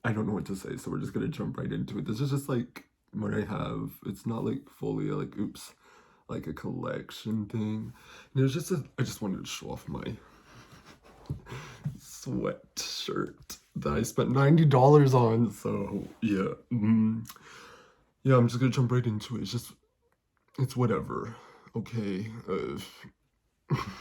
I don't know what to say, so we're just gonna jump right into it. This is just like what I have. It's not like fully like, oops, like a collection thing. And it was just I just wanted to show off my sweatshirt that I spent $90 on. So yeah, yeah, I'm just gonna jump right into it. It's whatever. Okay.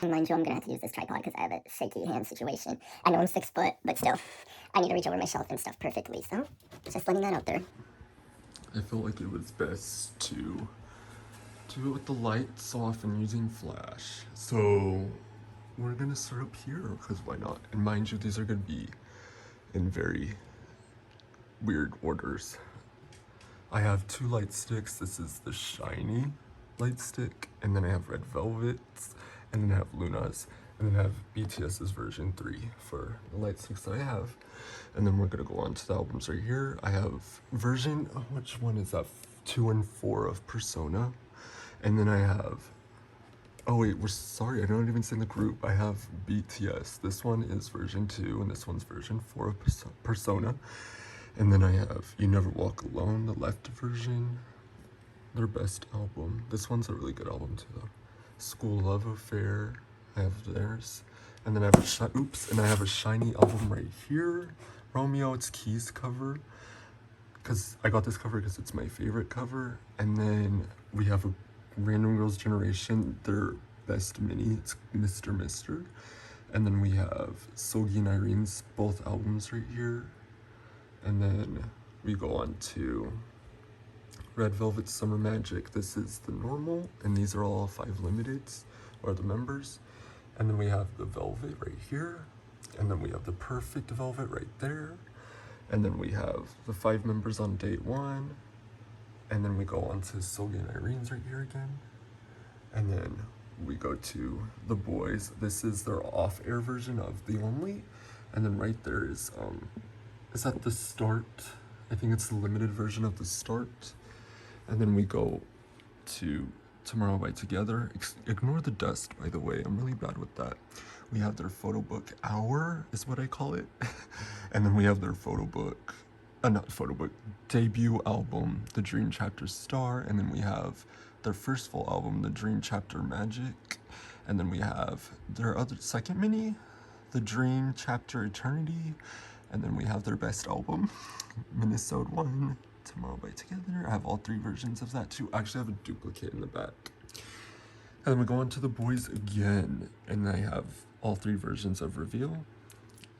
Mind you, I'm gonna have to use this tripod because I have a shaky hand situation. I know I'm 6 foot, but still, I need to reach over my shelf and stuff perfectly, so just letting that out there. I felt like it was best to do it with the lights off and using flash. So we're gonna start up here, because why not? And mind you, these are gonna be in very weird orders. I have 2 light sticks. This is the SHINEE light stick, and then I have Red Velvet's, and then I have LOONA's, and then I have BTS's version 3 for the light sticks that I have. And then we're gonna go on to the albums right here. I have version, which one is that? 2 and 4 of Persona. And then I have, oh wait, we're sorry, I don't even say in the group. I have BTS. This one is version 2, and this one's version 4 of Persona. And then I have You Never Walk Alone, the left version, their best album. This one's a really good album too, though. School Love Affair, I have theirs. And then I have I have a SHINEE album right here. Romeo, it's Keys cover, because I got this cover because it's my favorite cover. And then we have a Random Girls' Generation, their best mini, it's Mr. Mister. And then we have Seulgi and Irene's both albums right here. And then we go on to Red Velvet Summer Magic. This is the normal, and these are all 5 limiteds, or the members. And then we have the Velvet right here, and then we have the Perfect Velvet right there. And then we have the 5 members on date 1. And then we go on to Seulgi and Irene's right here again. And then we go to the BOYZ. This is their off-air version of The Only. And then right there is that the start? I think it's the limited version of the start. And then we go to Tomorrow by Together. Ignore the dust, by the way. I'm really bad with that. We have their photo book hour, is what I call it. And then we have their photo book, not photo book, debut album, The Dream Chapter Star. And then we have their first full album, The Dream Chapter Magic. And then we have their other second mini, The Dream Chapter Eternity. And then we have their best album, Minnesota 1, Tomorrow by Together. I have all 3 versions of that too. I actually have a duplicate in the back. And then we go on to the BOYZ again, and I have all 3 versions of Reveal.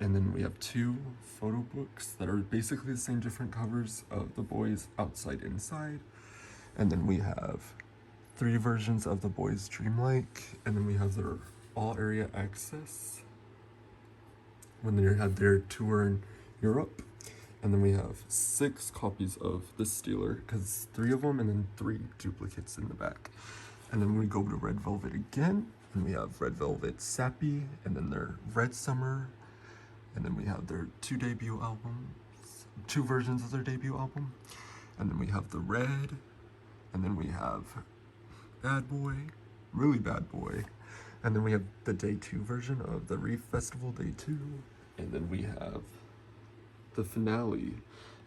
And then we have 2 photo books that are basically the same different covers of the BOYZ outside, inside. And then we have 3 versions of the BOYZ Dreamlike, and then we have their all area access when they had their tour in Europe. And then we have 6 copies of the Stealer, because 3 of them, and then 3 duplicates in the back. And then we go to Red Velvet again, and we have Red Velvet Sappy, and then their Red Summer, and then we have their 2 debut albums, 2 versions of their debut album. And then we have the Red, and then we have Bad Boy, really Bad Boy. And then we have the Day 2 version of the Reef Festival Day 2. And then we have the finale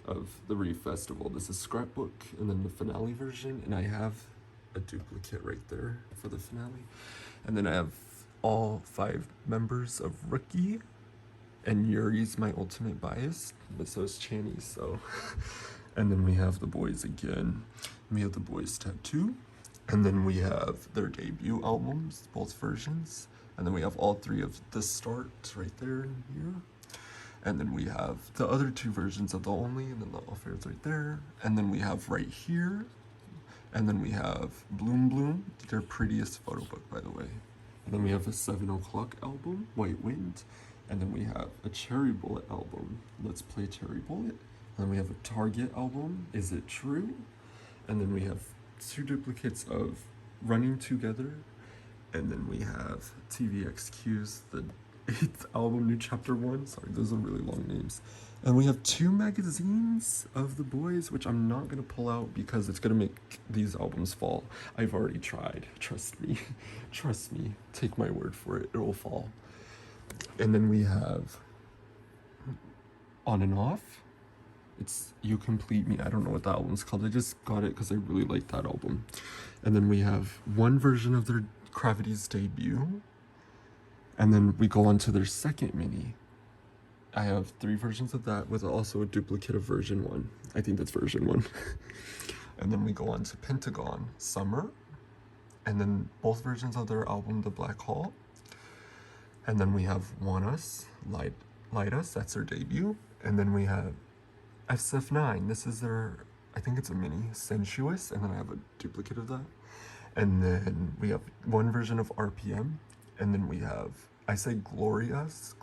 of the Reef Festival. This is Scrapbook, and then the finale version. And I have a duplicate right there for the finale. And then I have all 5 members of Rookie. And Yuri's my ultimate bias, but so is Channy, so. And then we have the BOYZ again. We have the BOYZ Tattoo. And then we have their debut albums, both versions. And then we have all 3 of the start right there and here. And then we have the other 2 versions of the Only, and then the Affairs right there. And then we have right here. And then we have Bloom Bloom, their prettiest photo book, by the way. And then we have a 7 O'Clock album, White Wind. And then we have a Cherry Bullet album, Let's Play Cherry Bullet. And then we have a Target album, Is It True? And then we have 2 duplicates of Running Together. And then we have TVXQ's the 8th album, New Chapter 1. Sorry, those are really long names. And we have 2 magazines of the BOYZ, which I'm not gonna pull out because it's gonna make these albums fall. I've already tried, trust me. Trust me, take my word for it, it will fall. And then we have On and Off, It's You Complete Me. I don't know what that album's called. I just got it because I really like that album. And then we have one version of their CRAVITY's debut. And then we go on to their second mini. I have 3 versions of that with also a duplicate of version 1. I think that's version 1. And then we go on to Pentagon Summer. And then both versions of their album, The Black Hole. And then we have ONEUS, Light Us, that's their debut. And then we have SF9, this is their, I think it's a mini, Sensuous, and then I have a duplicate of that. And then we have one version of RPM, and then we have, I say Glorious,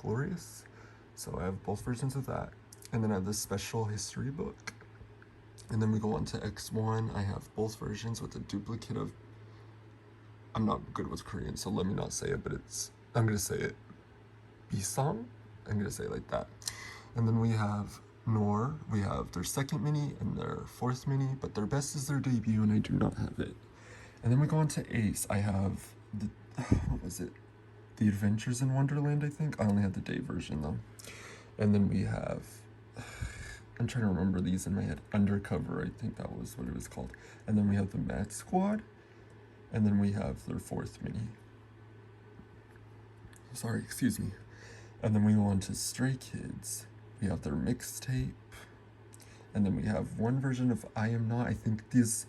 so I have both versions of that. And then I have this special history book. And then we go on to X1, I have both versions with a duplicate of, I'm not good with Korean, so let me not say it, but I'm gonna say it, Bisong, I'm gonna say it like that. And then we have NOIR, we have their second mini and their fourth mini, but their best is their debut and I do not have it. And then we go on to ACE, I have the, what was it? The Adventures in Wonderland, I think. I only have the day version though. And then we have, I'm trying to remember these in my head, Undercover, I think that was what it was called. And then we have the Mad Squad, and then we have their fourth mini. Sorry, excuse me. And then we go on to Stray Kids. We have their mixtape. And then we have one version of I Am Not. I think these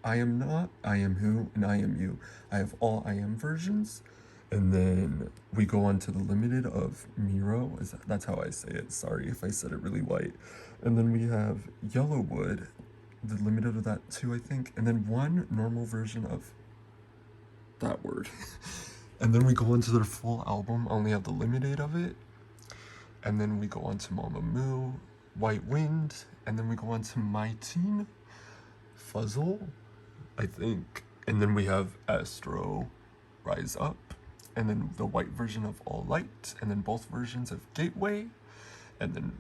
I Am Not, I Am Who, and I Am You. I have all I Am versions. And then we go on to the limited of Miro. That's how I say it. Sorry if I said it really white. And then we have Yellowwood, the limited of that too, I think. And then one normal version of that word. And then we go into their full album. I only have the limited of it. And then we go on to MAMAMOO, White Wind. And then we go on to MYTEEN, Fuzzle, I think. And then we have ASTRO, Rise Up. And then the white version of All Light, and then both versions of Gateway, and then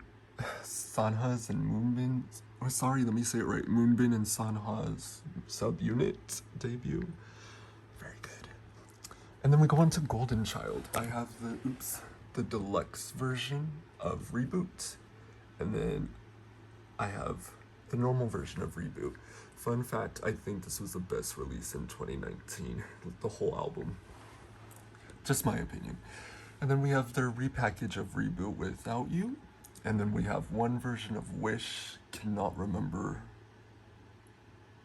Sanha's and Moonbin's, oh sorry, let me say it right, Moonbin and Sanha's subunit debut. Very good. And then we go on to Golden Child. I have the deluxe version of Reboot, and then I have the normal version of Reboot. Fun fact, I think this was the best release in 2019, the whole album. Just my opinion. And then we have their repackage of Reboot Without You. And then we have one version of Wish, cannot remember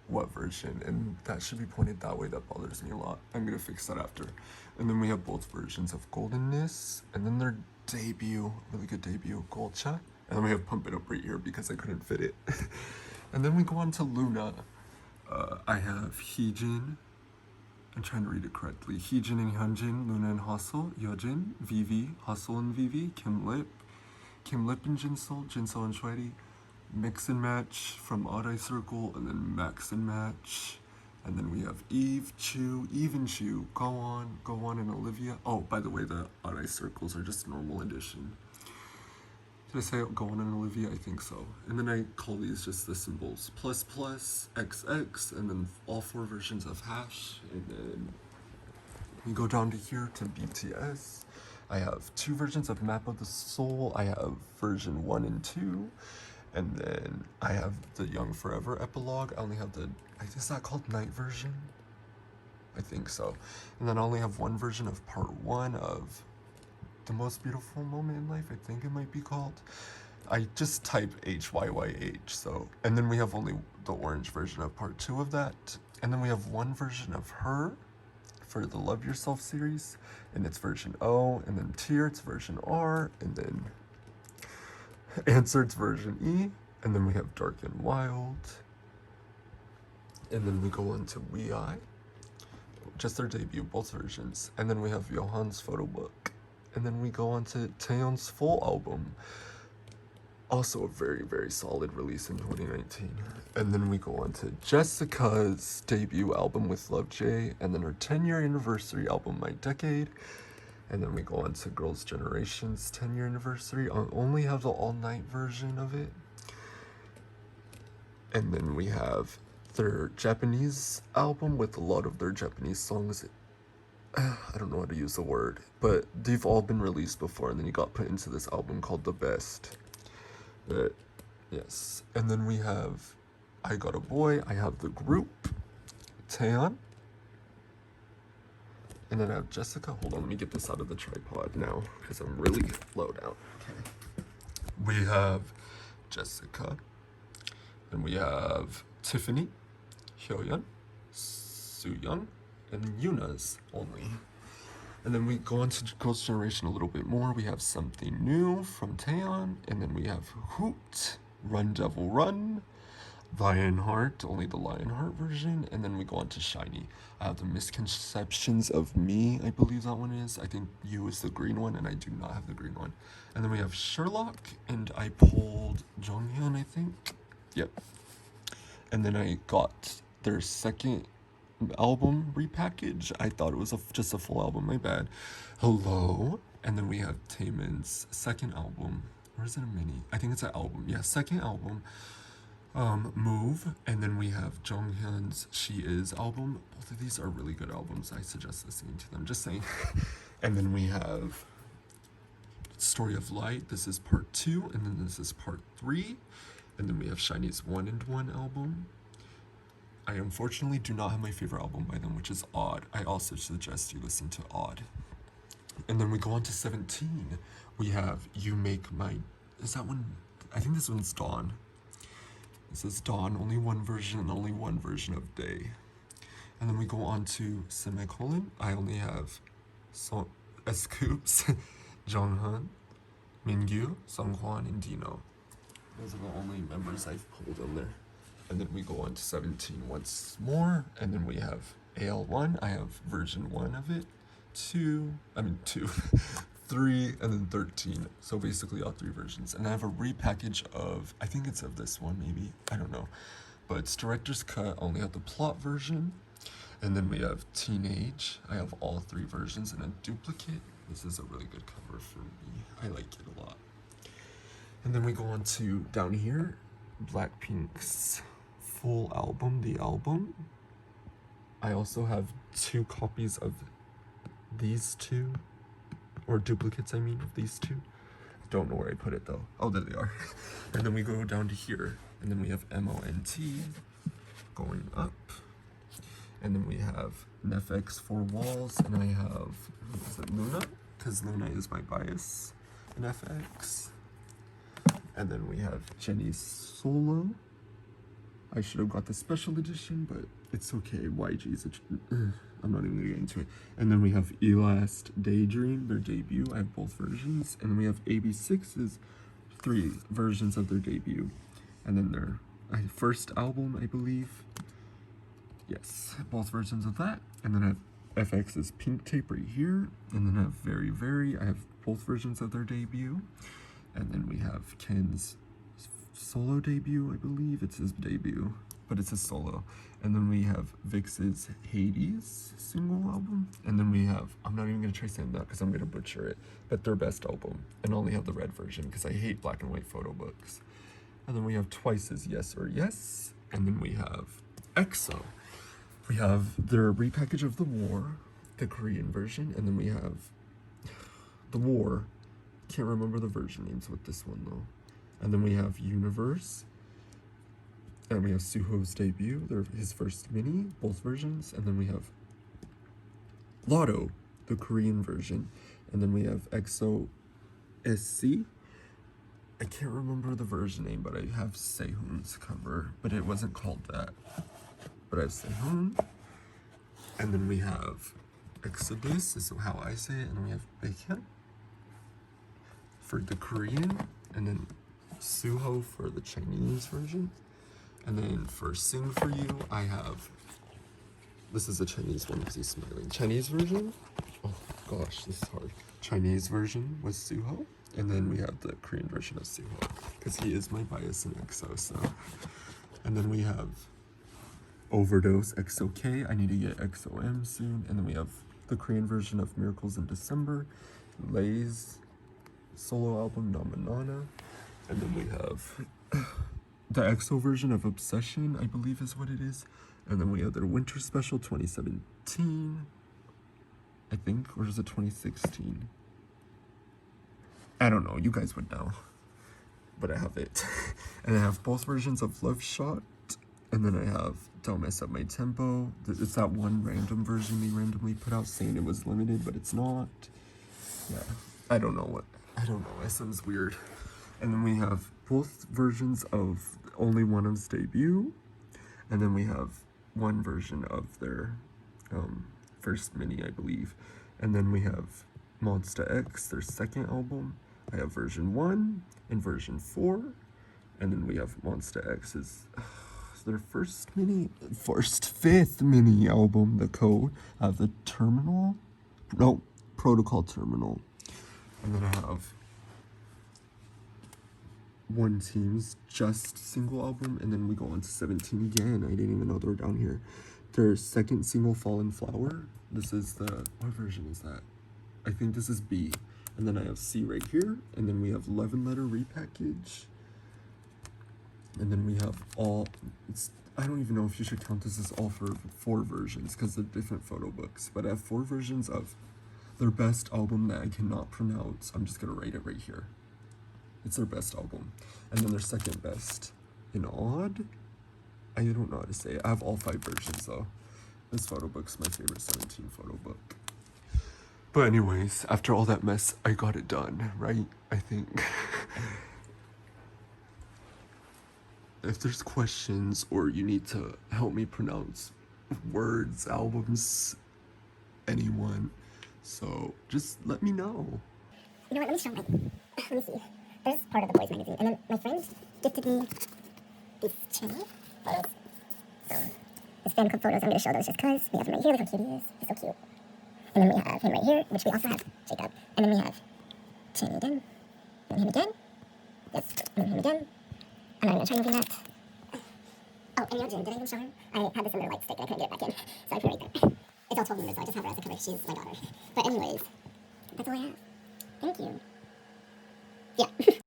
what version. And that should be pointed that way, that bothers me a lot. I'm gonna fix that after. And then we have both versions of Goldenness. And then their debut, really good debut, GOLCHA. And then we have Pump It Up right here because I couldn't fit it. And then we go on to LOONA. I have Heejin. I'm trying to read it correctly. Heejin and Hyunjin, LOONA and Hustle, Yeojin, Vivi, Hustle and Vivi, Kim Lip and Jinsol and Shweti, Mix and Match from Odd Eye Circle, and then Max and Match. And then we have Eve and Chu, Go On and Olivia. Oh, by the way, the Odd Eye Circles are just normal edition. Did I say Go On and Olivia? I think so. And then I call these just the symbols. Plus, XX, and then all 4 versions of Hash. And then we go down to here to BTS. I have 2 versions of Map of the Soul. I have version 1 and 2. And then I have the Young Forever epilogue. I only have is that called Night version? I think so. And then I only have 1 version of part 1 of The Most Beautiful Moment in Life, I think it might be called. I just type HYYH, so. And then we have only the orange version of part 2 of that. And then we have 1 version of Her for the Love Yourself series, and it's version O, and then Tear, it's version R, and then Answer, it's version E, and then we have Dark and Wild. And then we go on to We I, just their debut, both versions. And then we have Johan's photo book. And then we go on to Taeyeon's full album. Also a very, very solid release in 2019. And then we go on to Jessica's debut album with Love J, and then her 10-year anniversary album, My Decade. And then we go on to Girls' Generation's 10-year anniversary. I only have the all-night version of it. And then we have their Japanese album with a lot of their Japanese songs. I don't know how to use the word, but they've all been released before, and then he got put into this album called The Best. But Yes, and then we have I Got a Boy. I have the group Taeyeon, and then I have Jessica. Hold on, let me get this out of the tripod now because I'm really low down. Okay, we have Jessica, and we have Tiffany, Hyoyeon, Sooyoung, and Yuna's only. And then we go on to Girls' Generation a little bit more. We have Something New from Taeyeon, and then we have Hoot, Run Devil Run, Lionheart, only the Lionheart version, and then we go on to SHINEE. I have the Misconceptions of Me, I believe that one is. I think you is the green one, and I do not have the green one. And then we have Sherlock, and I pulled Jonghyun, I think. Yep. And then I got their second album repackage. I thought it was just a full album, my bad. Hello. And then we have Taemin's second album. Or is it a mini? I think it's an album. Yeah, second album. Move. And then we have Jonghyun's She Is album. Both of these are really good albums. I suggest listening to them, just saying. And then we have Story of Light. This is part 2, and then this is part 3. And then we have SHINee's 1 and 1 album. I unfortunately do not have my favorite album by them, which is Odd. I also suggest you listen to Odd. And then we go on to 17. We have You Make My... Is that one? I think this one's Dawn. This is Dawn, only one version and only one version of Day. And then we go on to semicolon. I only have Scoops, Jonghyun, Mingyu, Songhwan, and Dino. Those are the only members I've pulled in there. And then we go on to 17 once more, and then we have AL1. I have version 1 of it, 2, 3, and then 13. So basically all 3 versions. And I have a repackage of, I think it's of this one maybe, I don't know. But it's director's cut, only have the plot version. And then we have Teenage. I have all 3 versions and a duplicate. This is a really good cover for me. I like it a lot. And then we go on to down here, BLACKPINK's full album, the album. I also have 2 copies of these 2, or duplicates, I mean, of these 2. Don't know where I put it though. Oh, there they are. And then we go down to here, and then we have M.O.N.T going up. And then we have NFX 4 Walls, and I have, is it LOONA? Because LOONA is my bias in FX. And then we have Jennie's Solo. I should have got the special edition, but it's okay. YG's, I'm not even gonna get into it. And then we have Elast Daydream, their debut. I have both versions. And then we have AB6's 3 versions of their debut. And then their first album, I believe. Yes, both versions of that. And then I have FX's Pink Tape right here. And then I have VERIVERY. I have both versions of their debut. And then we have Ken's solo debut, I believe. It's his debut, but it's his solo. And then we have VIXX's Hades single album. And then we have, I'm not even gonna try saying that because I'm gonna butcher it, but their best album. And only have the red version because I hate black and white photo books. And then we have Twice's Yes or Yes. And then we have EXO. We have their repackage of The War, the Korean version. And then we have The War. Can't remember the version names with this one though. And then we have Universe, and we have Suho's debut, his first mini, both versions. And then we have Lotto, the Korean version. And then we have EXO SC. I can't remember the version name, but I have Sehun's cover, but it wasn't called that. But I have Sehun. And then we have Exodus, is how I say it. And then we have Baekhyun for the Korean, and then Suho for the Chinese version. And then for Sing For You, I have, this is the Chinese one because he's smiling. Chinese version, oh gosh, this is hard. Chinese version was Suho, and then we have the Korean version of Suho because he is my bias in EXO, so. And then we have Overdose XOK, I need to get XOM soon. And then we have the Korean version of Miracles in December, Lay's solo album Namanana. And then we have the EXO version of Obsession, I believe is what it is. And then we have their Winter Special 2017, I think, or is it 2016? I don't know, you guys would know. but I have it. And I have both versions of Love Shot, and then I have Don't Mess Up My Tempo. It's that one random version they randomly put out saying it was limited, but it's not. Yeah, I don't know. SM's weird. And then we have both versions of ONLYONEOF's debut, and then we have one version of their first mini, I believe. And then we have MONSTA X, their second album. I have version 1 and version 4. And then we have MONSTA X's their fifth mini album, The Code. I have the Protocol Terminal. And then I have ONE-TEAM's Just single album, and then we go on to 17 again. I didn't even know they were down here. Their second single, Fallen Flower. This is what version is that? I think this is B. And then I have C right here, and then we have 11 Letter Repackage. And then we have I don't even know if you should count this as all for 4 versions, because they're different photo books. But I have 4 versions of their best album that I cannot pronounce. I'm just gonna write it right here. It's their best album. And then their second best, in odd? I don't know how to say it. I have all 5 versions though. This photo book's my favorite 17 photo book. But anyways, after all that mess, I got it done, right? I think. If there's questions or you need to help me pronounce words, albums, anyone, so just let me know. You know what, let me show let me see. There's part of the BOYZ magazine, and then my friend gifted me these channel photos. So, it's fan club photos. I'm going to show those just because we have him right here. Look how cute he is. He's so cute. And then we have him right here, which we also have Jacob. And then we have Chinny again. And him again. Yes, and him again. And I'm going to try and do that. Oh, and Yeojin, did I even show her? I had this in their light stick and I couldn't get it back in. So I put it right there. It's all 12 numbers, so I just have her as a cover. She's my daughter. But anyways, that's all I have. Thank you. Yeah.